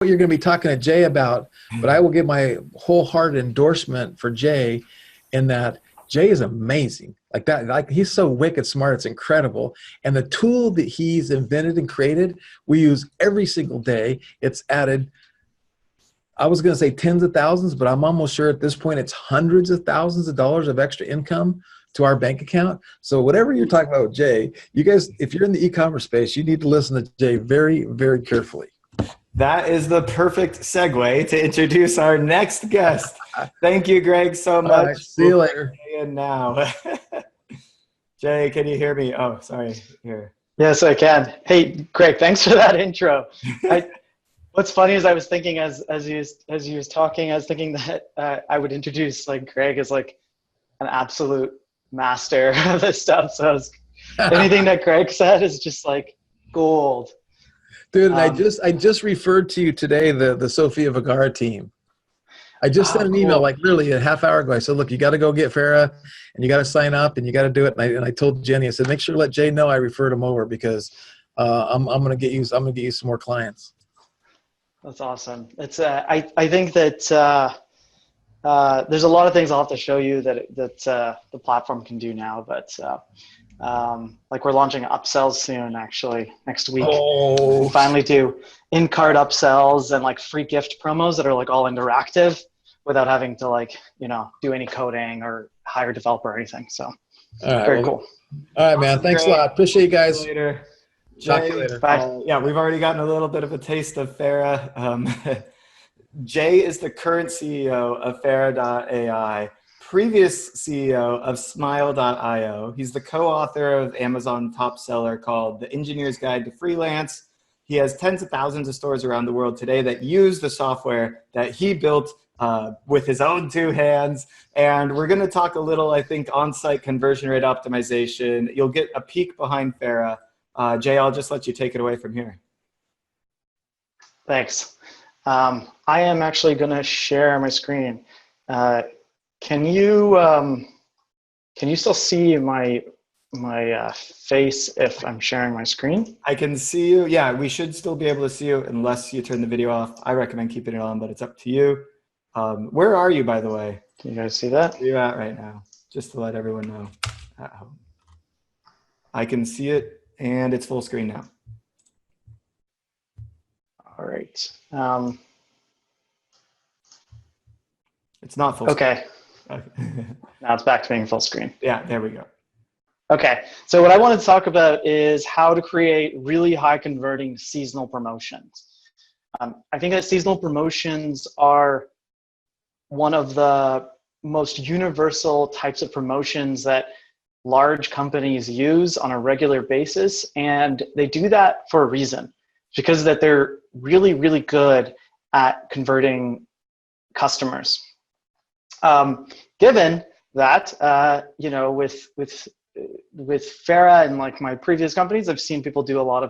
what you're going to be talking to Jay about, but I will give my wholehearted endorsement for Jay in that Jay is amazing. Like that, like he's so wicked smart, it's incredible. And the tool that he's invented and created, we use every single day. It's added, I was going to say tens of thousands, but I'm almost sure at this point it's hundreds of thousands of dollars of extra income to our bank account. So whatever you're talking about with Jay, you guys, if you're in the e-commerce space, you need to listen to Jay very, very carefully. That is the perfect segue to introduce our next guest. Thank you, Greg, so much. All right, see you later. And now, Jay, can you hear me? Oh, sorry. Here. Yes, I can. Hey, Greg, thanks for that intro. What's funny is I was thinking as he was talking, I was thinking that I would introduce like Greg as like an absolute master of this stuff. So anything that Greg said is just like gold. Dude, and I just referred to you today, the Sofia Vergara team. I just sent an email like literally a half hour ago. I said, look, you got to go get Fera and you got to sign up and you got to do it. And I told Jenny, I said, make sure to let Jay know I referred him over because I'm going to get you some more clients. That's awesome. It's I think that there's a lot of things I'll have to show you that the platform can do now, but like we're launching upsells soon, actually next week. Oh, we finally do in-cart upsells and like free gift promos that are like all interactive without having to like, you know, do any coding or hire a developer or anything. So very cool. All right, man. Thanks a lot. Appreciate you guys. See you later. Talk to you later. Bye. Yeah, we've already gotten a little bit of a taste of Fera. Jay is the current CEO of fera.ai, previous CEO of smile.io. He's the co-author of Amazon top seller called The Engineer's Guide to Freelance. He has tens of thousands of stores around the world today that use the software that he built with his own two hands. And we're going to talk a little, I think, on-site conversion rate optimization. You'll get a peek behind Fera. Jay, I'll just let you take it away from here. Thanks. I am actually going to share my screen. Can you still see my face if I'm sharing my screen? I can see you. Yeah, we should still be able to see you unless you turn the video off. I recommend keeping it on, but it's up to you. Where are you, by the way? Can you guys see that? Where are you at right now? Just to let everyone know at home. I can see it. And it's full screen now. All right. It's not full screen. Okay. Now it's back to being full screen. Yeah, there we go. Okay. So what I want to talk about is how to create really high converting seasonal promotions. I think that seasonal promotions are one of the most universal types of promotions that large companies use on a regular basis, and they do that for a reason, because that they're really, really good at converting customers. Given that, you know, with Fera and like my previous companies, I've seen people do a lot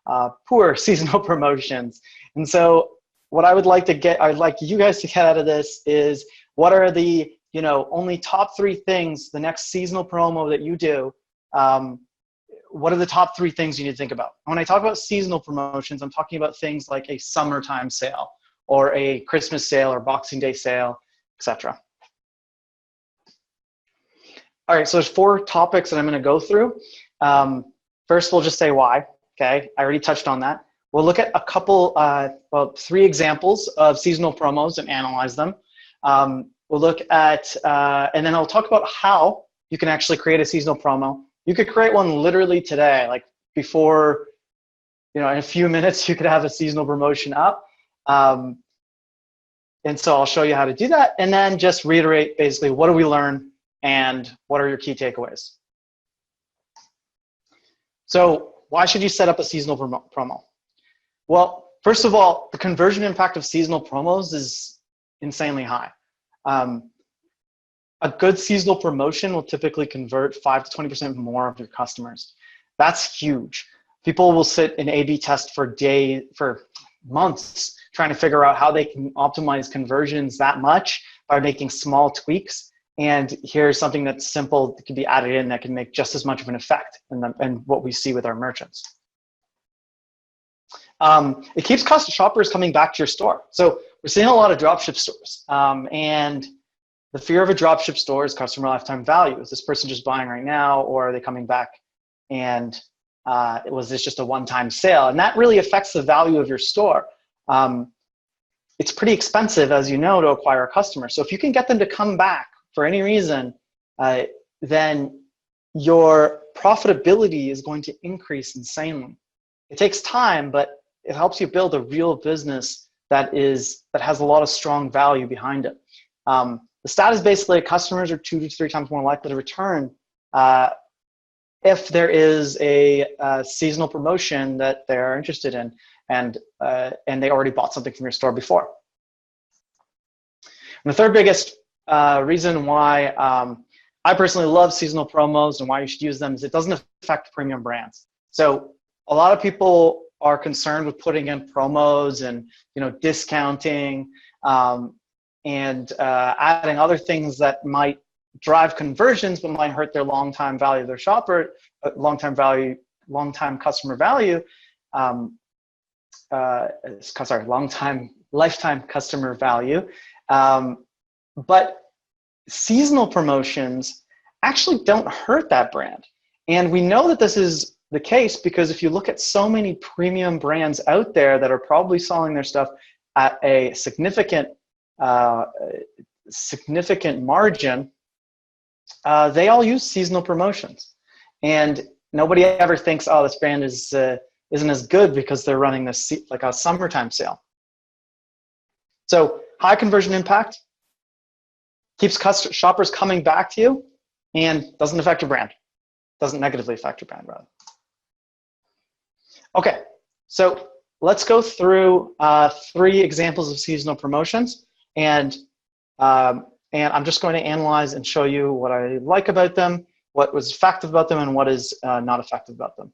of poor seasonal promotions, and so what I would like to get, I'd like you guys to get out of this is what are the only top 3 things the next seasonal promo that you do, what are the top 3 things you need to think about? When I talk about seasonal promotions, I'm talking about things like a summertime sale or a Christmas sale or Boxing Day sale, etc. All right, so there's 4 topics that I'm going to go through. First, we'll just say why, okay? I already touched on that. We'll look at a couple, 3 examples of seasonal promos and analyze them. We'll look at, and then I'll talk about how you can actually create a seasonal promo. You could create one literally today, like before, in a few minutes, you could have a seasonal promotion up. And so I'll show you how to do that. And then just reiterate basically, what do we learn and what are your key takeaways? So why should you set up a seasonal promo? Well, first of all, the conversion impact of seasonal promos is insanely high. A good seasonal promotion will typically convert 5 to 20% more of your customers. That's huge. People will sit and A/B test for months trying to figure out how they can optimize conversions that much by making small tweaks. And here's something that's simple that can be added in that can make just as much of an effect in what we see with our merchants. It keeps shoppers coming back to your store. So we're seeing a lot of dropship stores, and the fear of a dropship store is customer lifetime value. Is this person just buying right now, or are they coming back and was this just a one-time sale? And that really affects the value of your store. It's pretty expensive, as you know, to acquire a customer. So if you can get them to come back for any reason, then your profitability is going to increase insanely. It takes time, but it helps you build a real business that has a lot of strong value behind it. The stat is basically customers are 2 to 3 times more likely to return if there is a seasonal promotion that they're interested in, and they already bought something from your store before. And the third biggest reason why I personally love seasonal promos and why you should use them is it doesn't affect premium brands. So a lot of people are concerned with putting in promos and discounting and adding other things that might drive conversions but might hurt their long-time value of their shopper, long-time customer value. Long-time lifetime customer value. But seasonal promotions actually don't hurt that brand. And we know that this is the case because if you look at so many premium brands out there that are probably selling their stuff at a significant margin, they all use seasonal promotions. And nobody ever thinks, oh, this brand isn't as good because they're running this like a summertime sale. So high conversion impact keeps shoppers coming back to you and doesn't affect your brand. Doesn't negatively affect your brand, rather. Okay, so let's go through 3 examples of seasonal promotions, and I'm just going to analyze and show you what I like about them, what was effective about them, and what is not effective about them.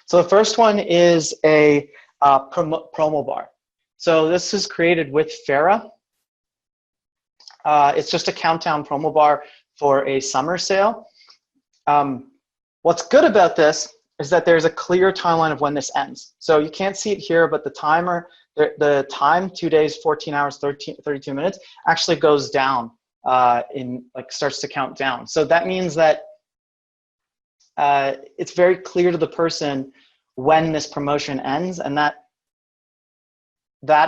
So the first one is a promo bar. So this is created with Fera. It's just a countdown promo bar for a summer sale. What's good about this is that there's a clear timeline of when this ends. So you can't see it here, but the timer, the time, 2 days, 14 hours, 32 minutes, actually goes down starts to count down. So that means that it's very clear to the person when this promotion ends, and that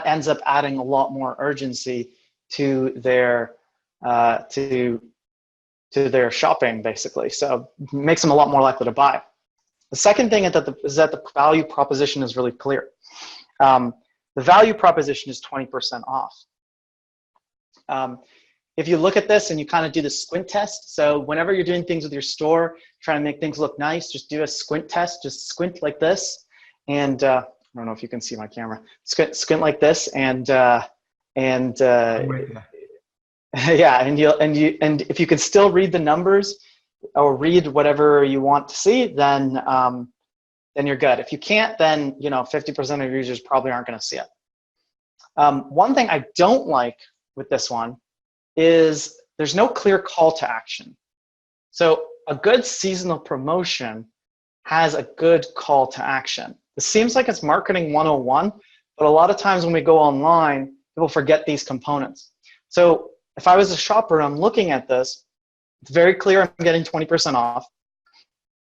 ends up adding a lot more urgency to their their shopping, basically. So it makes them a lot more likely to buy. The second thing is that the value proposition is really clear. The value proposition is 20% off. If you look at this and you kind of do the squint test, so whenever you're doing things with your store, trying to make things look nice, just do a squint test, just squint like this. And I don't know if you can see my camera. Squint like this, and yeah, and if you can still read the numbers or read whatever you want to see, then you're good. If you can't, then 50% of your users probably aren't going to see it. One thing I don't like with this one is there's no clear call to action. So a good seasonal promotion has a good call to action. It seems like it's marketing 101, but a lot of times when we go online, people forget these components. So if I was a shopper, I'm looking at this, it's very clear I'm getting 20% off.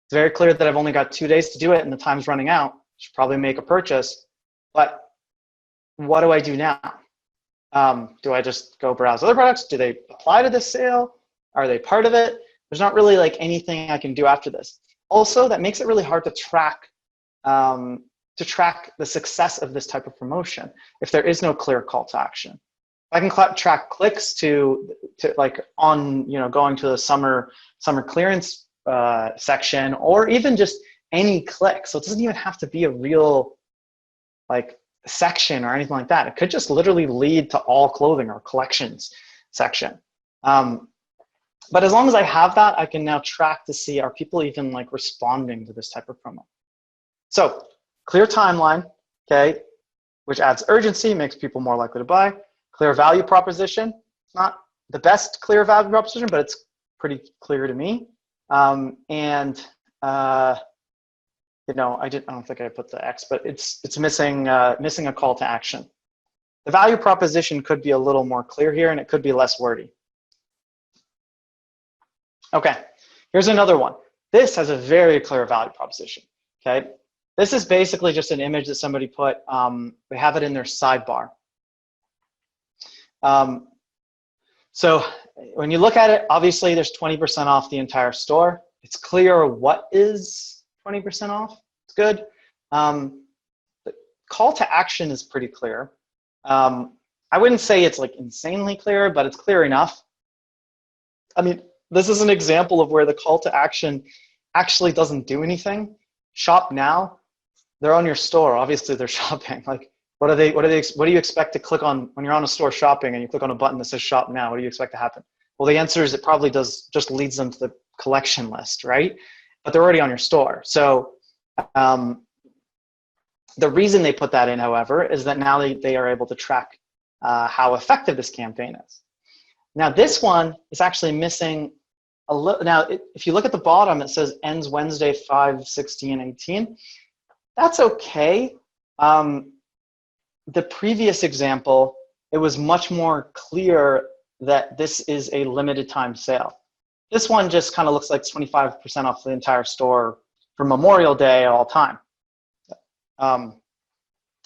It's very clear that I've only got 2 days to do it and the time's running out. I should probably make a purchase. But what do I do now? Do I just go browse other products? Do they apply to this sale? Are they part of it? There's not really like anything I can do after this. Also, that makes it really hard to track the success of this type of promotion if there is no clear call to action. I can track clicks to like on going to the summer clearance section, or even just any click. So it doesn't even have to be a real like section or anything like that. It could just literally lead to all clothing or collections section. But as long as I have that, I can now track to see, are people even like responding to this type of promo? So clear timeline, okay, which adds urgency, makes people more likely to buy. Clear value proposition. It's not the best clear value proposition, but it's pretty clear to me. And I don't think I put the X, but it's missing missing a call to action. The value proposition could be a little more clear here, and it could be less wordy. Okay, here's another one. This has a very clear value proposition. Okay, this is basically just an image that somebody put. They have it in their sidebar. So when you look at it, obviously there's 20% off the entire store. It's clear what is 20% off. It's good. The call to action is pretty clear. I wouldn't say it's like insanely clear, but it's clear enough. I mean, this is an example of where the call to action actually doesn't do anything. Shop now. They're on your store. Obviously, they're shopping. Like, what do you expect to click on when you're on a store shopping and you click on a button that says shop now? What do you expect to happen? Well, the answer is it probably just leads them to the collection list, right? But they're already on your store. So the reason they put that in, however, is that now they are able to track how effective this campaign is. Now, this one is actually missing a little. Now, if you look at the bottom, it says ends Wednesday 5/16/18. That's okay. The previous example, it was much more clear that this is a limited time sale. This one just kind of looks like 25% off the entire store for Memorial Day all time.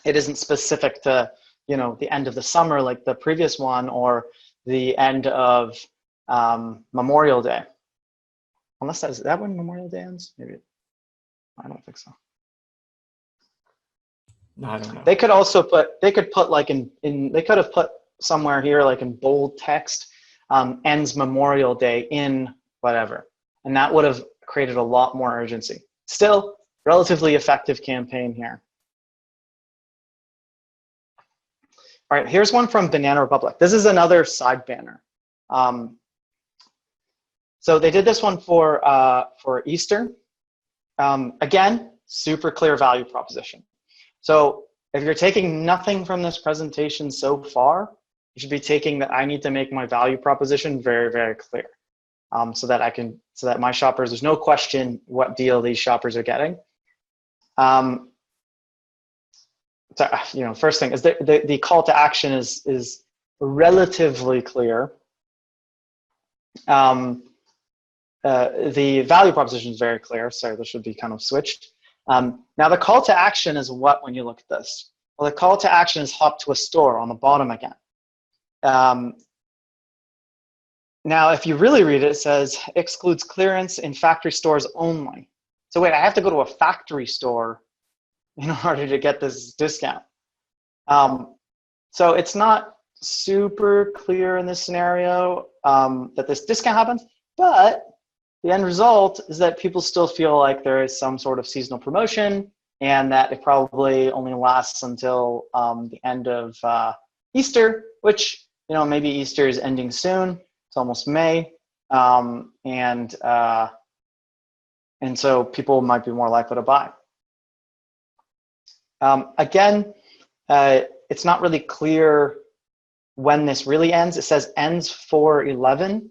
It isn't specific to, the end of the summer like the previous one, or the end of Memorial Day. Unless is that when Memorial Day ends? Maybe. I don't think so. No, I don't know. They could also they could have put somewhere here, like in bold text, ends Memorial Day in whatever. And that would have created a lot more urgency. Still, relatively effective campaign here. All right, here's one from Banana Republic. This is another side banner. So they did this one for Easter. Again, super clear value proposition. So if you're taking nothing from this presentation so far, you should be taking that I need to make my value proposition very, very clear, so that my shoppers, there's no question what deal these shoppers are getting. So, first thing is the call to action is relatively clear. The value proposition is very clear. Sorry, this should be kind of switched. Now the call to action is what when you look at this? Well, the call to action is hop to a store on the bottom again. Now, if you really read it, it says excludes clearance in factory stores only. So wait, I have to go to a factory store in order to get this discount. So it's not super clear in this scenario that this discount happens, but the end result is that people still feel like there is some sort of seasonal promotion, and that it probably only lasts until the end of Easter, which, maybe Easter is ending soon. It's almost May, and so people might be more likely to buy. Again, it's not really clear when this really ends. It says ends 4/11.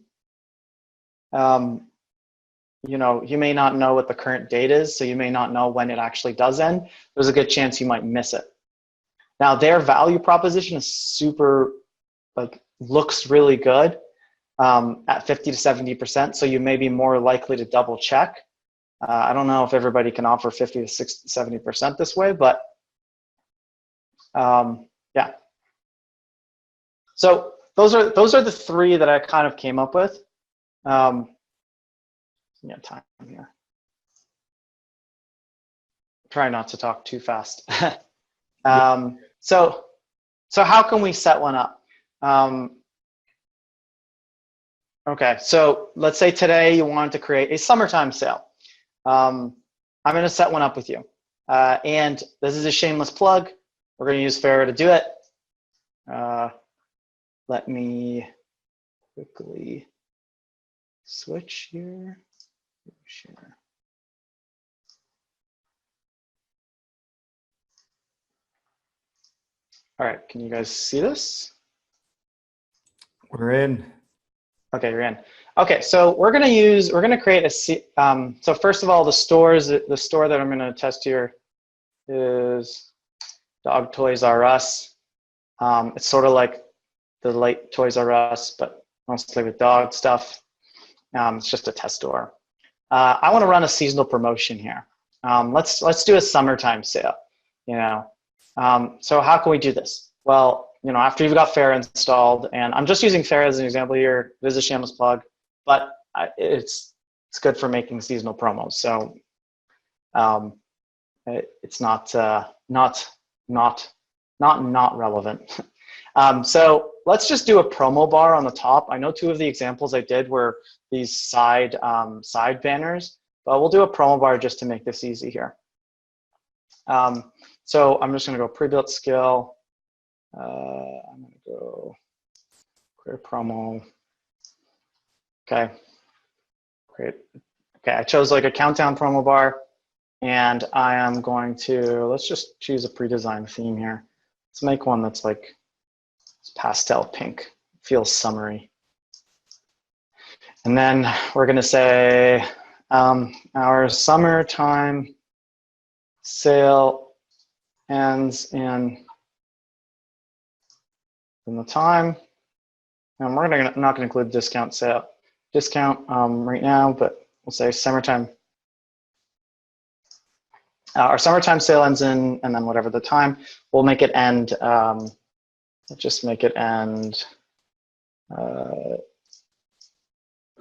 You may not know what the current date is, so you may not know when it actually does end. There's a good chance you might miss it. Now, their value proposition is super, looks really good at 50 to 70%, so you may be more likely to double check. I don't know if everybody can offer 50 to 60, 70% this way, but yeah. So those are the three that I kind of came up with. Time here. Try not to talk too fast. So how can we set one up? Okay, so let's say today you wanted to create a summertime sale. I'm going to set one up with you. And this is a shameless plug. We're going to use Fera to do it. Let me quickly switch here. Share. All right, can you guys see this? We're in. Okay, you're in. Okay, so we're gonna create a, so first of all, the store that I'm gonna test here is Dog Toys R Us. It's sort of like the light Toys R Us, but mostly with dog stuff. It's just a test store. I want to run a seasonal promotion here. Let's do a summertime sale. You know, so how can we do this? Well, you know, after you've got Fera installed, and I'm just using Fera as an example here. This is a shameless plug, but it's good for making seasonal promos. So it's not relevant. So let's just do a promo bar on the top. I know two of the examples I did were these side banners, but we'll do a promo bar just to make this easy here. So I'm just going to go pre-built skill. I'm going to go create promo. Okay. Great. Okay, I chose like a countdown promo bar, and I am going to, let's just choose a pre-designed theme here. Let's make one that's like pastel pink, feels summery. And then we're going to say our summertime sale ends in the time. And we're not going to include discount right now, but we'll say summertime. Our summertime sale ends in, and then whatever the time, we'll make it end. Just make it end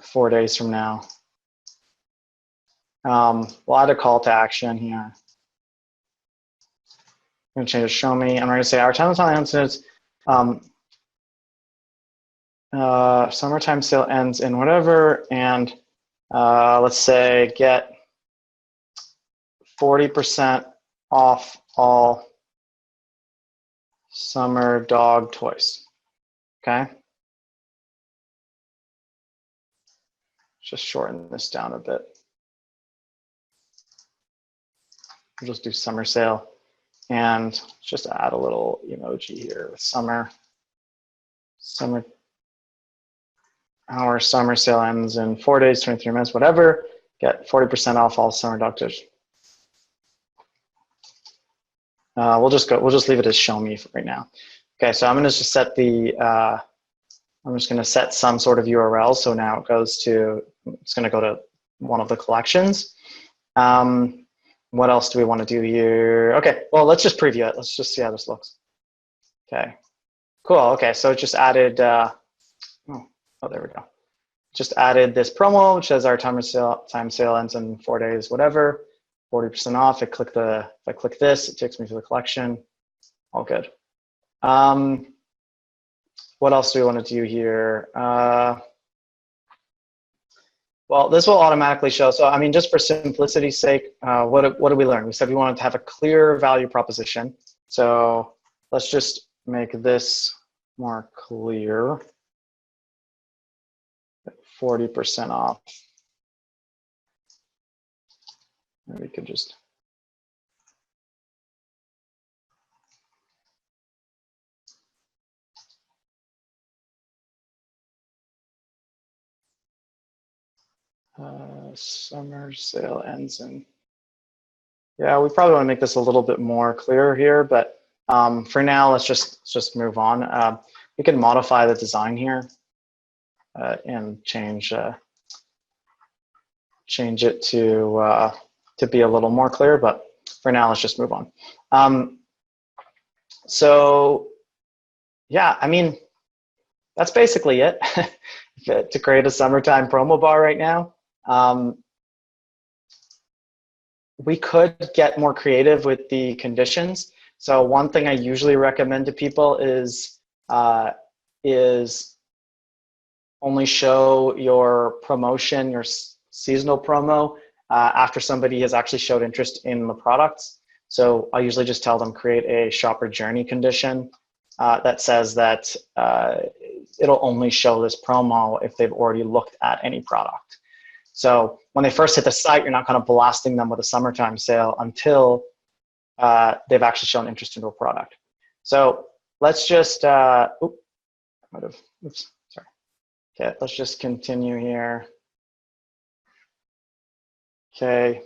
4 days from now. We'll add a call to action here. I'm going to change it to show me. I'm going to say our time ends is summertime sale ends in whatever, and let's say get 40% off all summer dog toys. Okay. Just shorten this down a bit. We'll just do summer sale, and just add a little emoji here with summer. Our summer sale ends in 4 days, 23 minutes, whatever. Get 40% off all summer dog toys. We'll just leave it as show me for right now. Okay, so I'm gonna just set the, I'm just gonna set some sort of URL. So now it's gonna go to one of the collections. What else do we want to do here? Okay, well, let's just preview it. Let's just see how this looks. Okay, cool. Okay, so it just added, there we go. Just added this promo, which says our time sale ends in 4 days, whatever. 40% off. If I click this, it takes me to the collection. All good. What else do we want to do here? Well, this will automatically show. So, I mean, just for simplicity's sake, what did we learn? We said we wanted to have a clear value proposition. So let's just make this more clear. 40% off. And we could just summer sale ends in. Yeah, we probably want to make this a little bit more clear here, but for now, let's just move on. We can modify the design here and change it to be a little more clear, but for now, let's just move on. So yeah, I mean, that's basically it to create a summertime promo bar right now. We could get more creative with the conditions. So one thing I usually recommend to people is only show your promotion, your seasonal promo, after somebody has actually showed interest in the products. So I usually just tell them create a shopper journey condition that says that it'll only show this promo if they've already looked at any product. So when they first hit the site, you're not kind of blasting them with a summertime sale until they've actually shown interest in a product. So let's just, Okay, let's just continue here. Okay,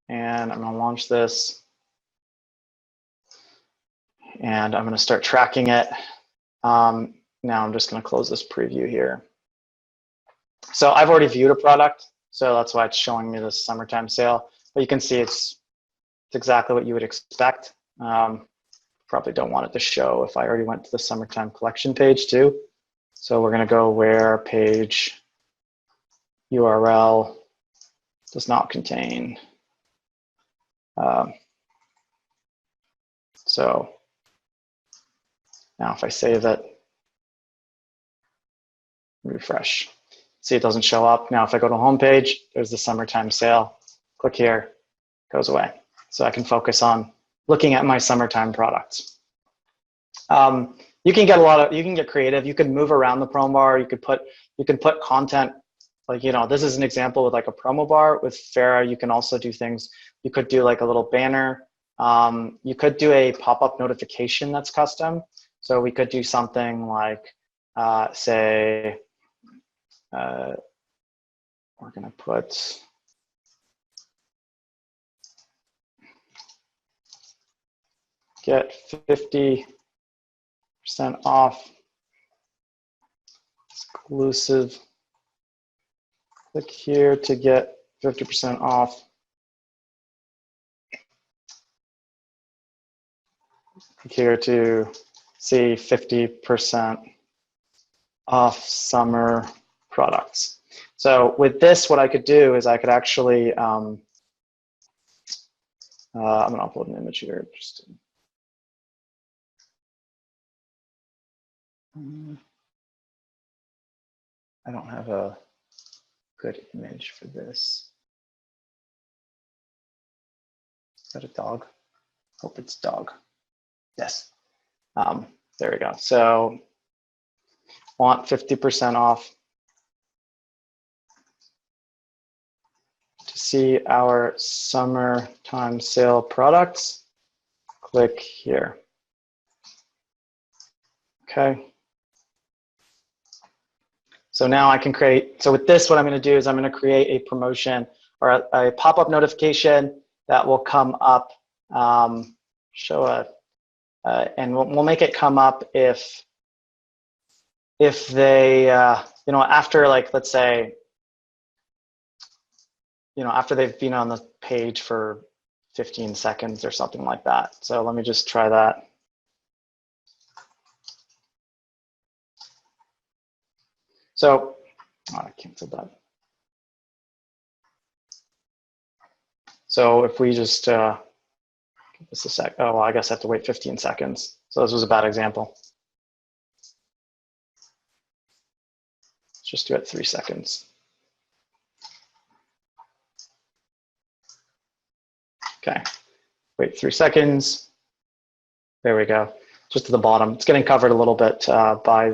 and I'm gonna launch this. And I'm gonna start tracking it. Now I'm just gonna close this preview here. So I've already viewed a product, so that's why it's showing me this summertime sale. But you can see it's exactly what you would expect. Probably don't want it to show if I already went to the summertime collection page too. So we're gonna go where page URL does not contain. So now if I save it, refresh, see it doesn't show up. Now if I go to home page, there's the summertime sale. Click here, goes away. So I can focus on looking at my summertime products. You can get creative. You can move around the promo bar. You could put content, like, you know, this is an example with like a promo bar. With Fera, you can also do things. You could do like a little banner. You could do a pop-up notification that's custom. So we could do something like, say, we're gonna put get 50% off exclusive. Click here to get 50% off. Click here to see 50% off summer products. So with this, what I could do is I could actually, I'm gonna upload an image here. I don't have a good image for this. Is that a dog? Hope it's dog. Yes. There we go. So want 50% off to see our summertime sale products. Click here. Okay. So now I can create, so with this, what I'm going to do is I'm going to create a promotion or a pop-up notification that will come up, and we'll make it come up if they, you know, after, like, let's say, you know, after they've been on the page for 15 seconds or something like that. So let me just try that. So, oh, I canceled that. So if we just, give this a sec. Oh, well, I guess I have to wait 15 seconds. So this was a bad example. Let's just do it 3 seconds. Okay, wait 3 seconds. There we go, just to the bottom. It's getting covered a little bit by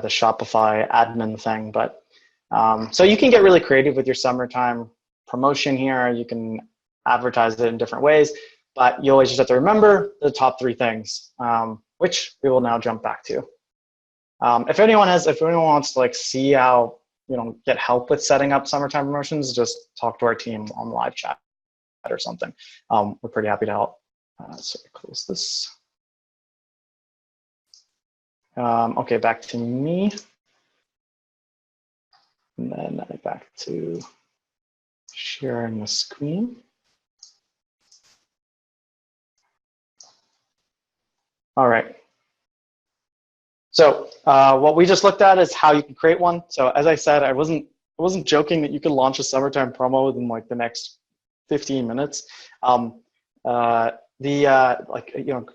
the Shopify admin thing, but so you can get really creative with your summertime promotion here. You can advertise it in different ways, but you always just have to remember the top 3 things, which we will now jump back to. If anyone wants to, like, see how, you know, get help with setting up summertime promotions, just talk to our team on the live chat or something. We're pretty happy to help. So close this. Okay, back to me. And then back to sharing the screen. All right. So what we just looked at is how you can create one. So as I said, I wasn't joking that you can launch a summertime promo within like the next 15 minutes. Like, you know,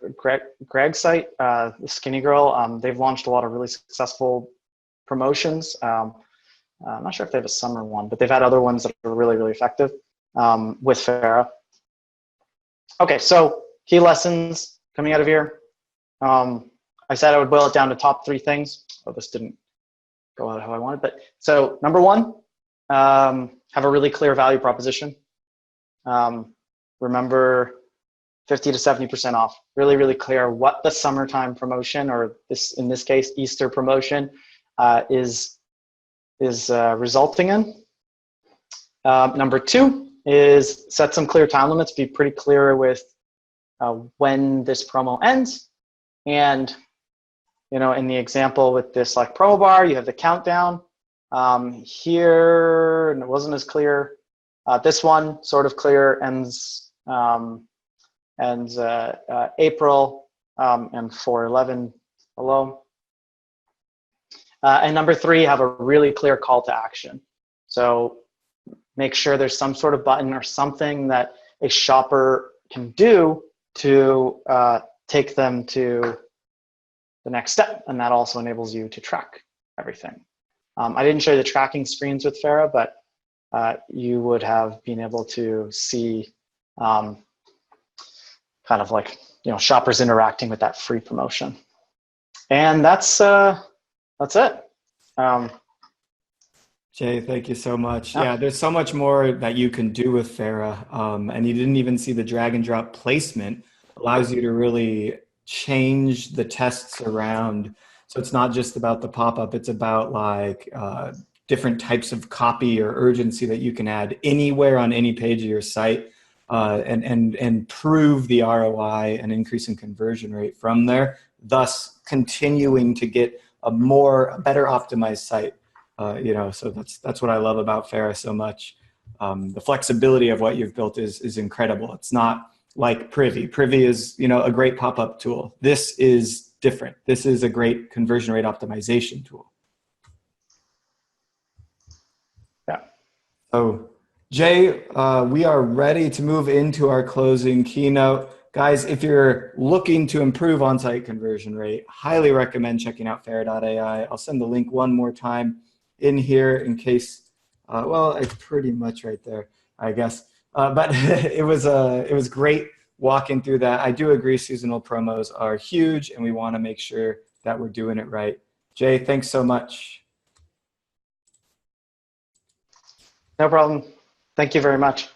Greg's site, the Skinny Girl, they've launched a lot of really successful promotions. I'm not sure if they have a summer one, but they've had other ones that are really, really effective with Fera. Okay, so key lessons coming out of here. I said I would boil it down to top 3 things. Oh, this didn't go out how I wanted, but so number 1, have a really clear value proposition. Remember 50 to 70% off. Really, really clear what the summertime promotion, or this, in this case, Easter promotion, is resulting in. Number 2 is set some clear time limits. Be pretty clear with when this promo ends. And you know, in the example with this like promo bar, you have the countdown. Here, and it wasn't as clear. This one, sort of clear, ends April, and 4/11 below. And number 3, have a really clear call to action. So make sure there's some sort of button or something that a shopper can do to take them to the next step, and that also enables you to track everything. I didn't show you the tracking screens with Fera, but you would have been able to see kind of like, you know, shoppers interacting with that free promotion. And that's it. Jay, thank you so much. Yeah, there's so much more that you can do with Fera, and you didn't even see the drag and drop placement allows you to really change the tests around. So it's not just about the pop-up, it's about like different types of copy or urgency that you can add anywhere on any page of your site, and prove the ROI and increase in conversion rate from there, thus continuing to get a better optimized site. You know, so that's what I love about Fera so much. The flexibility of what you've built is incredible. It's not like Privy. Privy is, you know, a great pop-up tool. This is different. This is a great conversion rate optimization tool. Yeah. So Jay, we are ready to move into our closing keynote. Guys, if you're looking to improve on-site conversion rate, highly recommend checking out fera.ai. I'll send the link one more time in here in case, well, it's pretty much right there, I guess. But it was great walking through that. I do agree seasonal promos are huge, and we want to make sure that we're doing it right. Jay, thanks so much. No problem. Thank you very much.